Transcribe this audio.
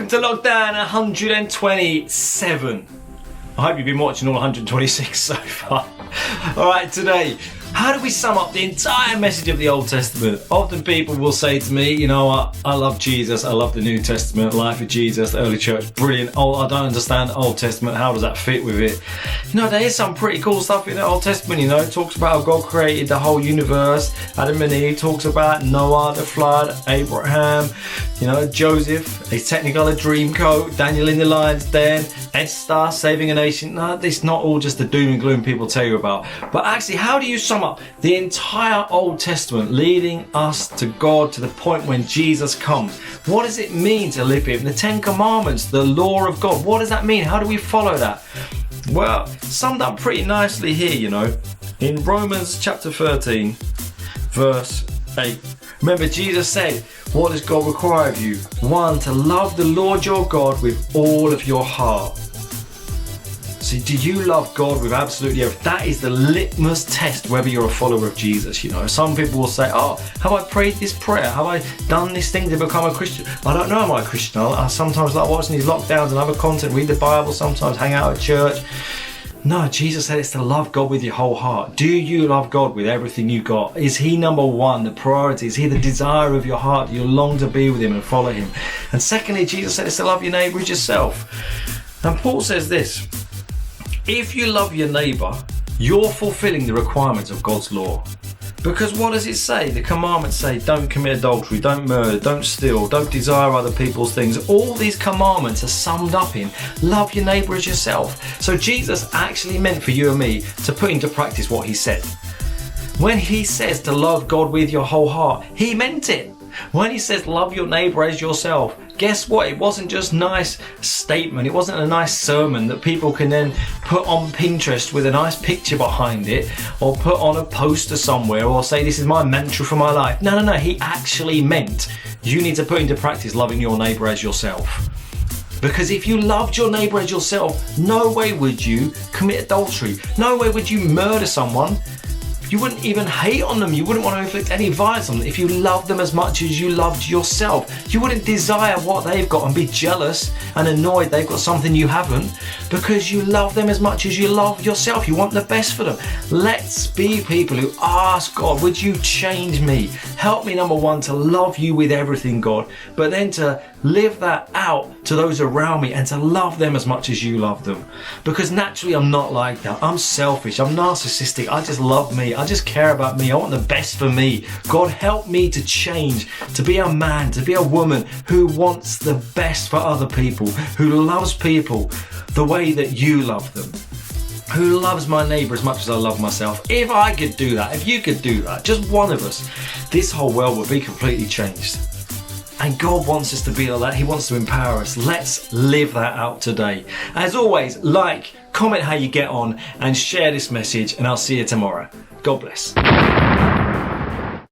welcome to Lockdown 127. I hope you've been watching all 126 so far. Alright, today, how do we sum up the entire message of the Old Testament? Often people will say to me, you know what, I love Jesus, I love the New Testament, life of Jesus, the early church, brilliant. Oh, I don't understand the Old Testament, how does that fit with it? You know, there is some pretty cool stuff in the Old Testament, you know. It talks about how God created the whole universe, Adam and Eve, talks about Noah, the flood, Abraham, you know, Joseph, a Technicolor Dreamcoat, Daniel in the lion's den, Esther saving a nation. No, it's not all just the doom and gloom people tell you about. But actually, how do you sum up the entire Old Testament leading us to God to the point when Jesus comes? What does it mean to live Him? The Ten Commandments, the law of God, what does that mean? How do we follow that? Well, summed up pretty nicely here, you know, in Romans chapter 13, verse 8. Remember, Jesus said, what does God require of you? 1, to love the Lord your God with all of your heart. So do you love God with absolutely everything? That is the litmus test whether you're a follower of Jesus, you know. Some people will say, oh, have I prayed this prayer? Have I done this thing to become a Christian? I don't know, am I a Christian? I sometimes like watching these lockdowns and other content, read the Bible, sometimes hang out at church. No, Jesus said it's to love God with your whole heart. Do you love God with everything you got? Is He number one, the priority? Is He the desire of your heart? Do you long to be with Him and follow Him? And secondly, Jesus said it's to love your neighbour as yourself. And Paul says this, if you love your neighbour, you're fulfilling the requirements of God's law. Because what does it say? The commandments say, don't commit adultery, don't murder, don't steal, don't desire other people's things. All these commandments are summed up in love your neighbour as yourself. So Jesus actually meant for you and me to put into practice what He said. When He says to love God with your whole heart, He meant it. When He says love your neighbour as yourself, guess what? It wasn't just a nice statement. It wasn't a nice sermon that people can then put on Pinterest with a nice picture behind it, or put on a poster somewhere, or say this is my mantra for my life. No. He actually meant you need to put into practice loving your neighbour as yourself. Because if you loved your neighbour as yourself, no way would you commit adultery. No way would you murder someone. You wouldn't even hate on them. You wouldn't want to inflict any violence on them if you loved them as much as you loved yourself. You wouldn't desire what they've got and be jealous and annoyed they've got something you haven't, because you love them as much as you love yourself. You want the best for them. Let's be people who ask God, would you change me? Help me, number one, to love you with everything, God, but then to live that out to those around me and to love them as much as you love them. Because naturally I'm not like that. I'm selfish, I'm narcissistic, I just love me, I just care about me, I want the best for me. God, help me to change, to be a man, to be a woman who wants the best for other people, who loves people the way that you love them, who loves my neighbour as much as I love myself. If I could do that, if you could do that, just one of us, this whole world would be completely changed. And God wants us to be like that. He wants to empower us. Let's live that out today. As always, like, comment how you get on, and share this message, and I'll see you tomorrow. God bless.